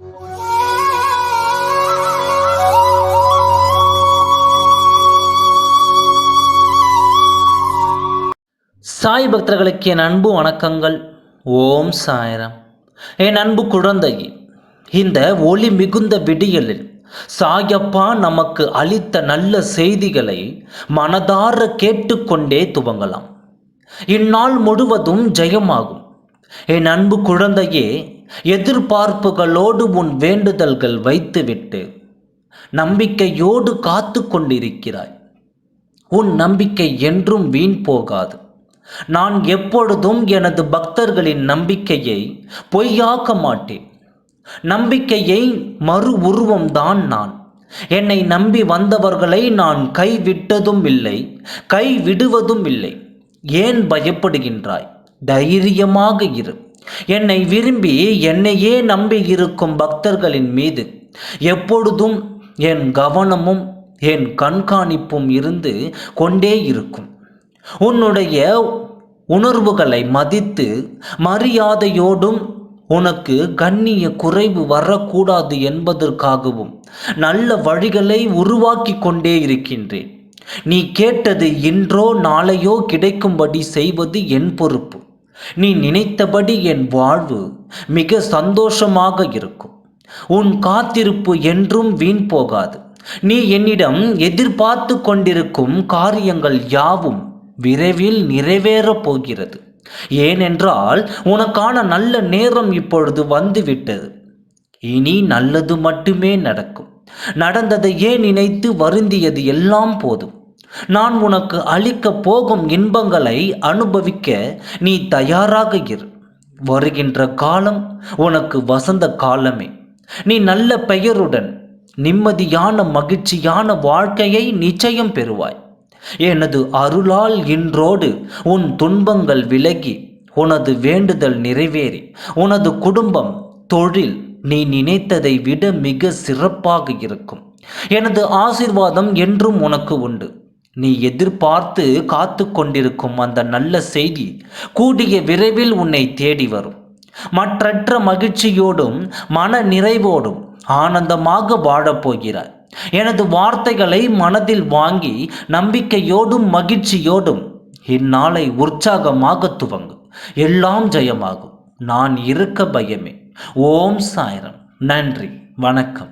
சாய் பக்தர்களுக்கு என் அன்பு வணக்கங்கள். ஓம் சாய்ராம். என் அன்பு குழந்தையே, இந்த ஒளி மிகுந்த விடியலில் சாயப்பா நமக்கு அளித்த நல்ல செய்திகளை மனதார கேட்டுக்கொண்டே துவங்கலாம். இந்நாள் முழுவதும் ஜெயமாகும். என் அன்பு குழந்தையே, எதிர்பார்ப்புகளோடு உன் வேண்டுதல்கள் வைத்துவிட்டு நம்பிக்கையோடு காத்து கொண்டிருக்கிறாய். உன் நம்பிக்கை என்றும் வீண் போகாது. நான் எப்பொழுதும் எனது பக்தர்களின் நம்பிக்கையை பொய்யாக்க மாட்டேன். நம்பிக்கையை மறு உருவம்தான் நான். என்னை நம்பி வந்தவர்களை நான் கைவிட்டதும் இல்லை, கைவிடுவதும் இல்லை. ஏன் பயப்படுகின்றாய்? தைரியமாக இரு. என்னை விரும்பி என்னையே நம்பி இருக்கும் பக்தர்களின் மீது எப்பொழுதும் என் கவனமும் என் கண்காணிப்பும் இருந்து கொண்டே இருக்கும். உன்னுடைய உணர்வுகளை மதித்து மரியாதையோடும் உனக்கு கண்ணிய குறைவு வரக்கூடாது என்பதற்காகவும் நல்ல வழிகளை உருவாக்கி கொண்டே இருக்கின்றேன். நீ கேட்டது இன்றோ நாளையோ கிடைக்கும்படி செய்வது என் பொறுப்பு. நீ நினைத்தபடி என் வாழ்வு மிக சந்தோஷமாக இருக்கும். உன் காத்திருப்பு என்றும் வீண் போகாது. நீ என்னிடம் எதிர்பார்த்து கொண்டிருக்கும் காரியங்கள் யாவும் விரைவில் நிறைவேறப் போகிறது. ஏனென்றால் உனக்கான நல்ல நேரம் இப்பொழுது வந்துவிட்டது. இனி நல்லது மட்டுமே நடக்கும். நடந்ததையே நினைத்து வருந்தியது எல்லாம் போதும். நான் உனக்கு அளிக்கப் போகும் இன்பங்களை அனுபவிக்க நீ தயாராக இரு. வருகின்ற காலம் உனக்கு வசந்த காலமே. நீ நல்ல பெயருடன் நிம்மதியான மகிழ்ச்சியான வாழ்க்கையை நிச்சயம் பெறுவாய். எனது அருளால் இன்றோடு உன் துன்பங்கள் விலகி உனது வேண்டுதல் நிறைவேறி உனது குடும்பம், தொழில் நீ நினைத்ததை விட மிக சிறப்பாக இருக்கும். எனது ஆசீர்வாதம் என்றும் உனக்கு உண்டு. நீ எதிர்பார்த்து காத்து கொண்டிருக்கும் அந்த நல்ல செய்தி கூடிய விரைவில் உன்னை தேடி வரும். மற்றற்ற மகிழ்ச்சியோடும் மன நிறைவோடும் ஆனந்தமாக வாழப்போகிறாய். எனது வார்த்தைகளை மனதில் வாங்கி நம்பிக்கையோடும் மகிழ்ச்சியோடும் இந்நாளை உற்சாகமாக துவங்கு. எல்லாம் ஜெயமாகும். நான் இருக்க பயமே. ஓம் சாய்ராம். நன்றி, வணக்கம்.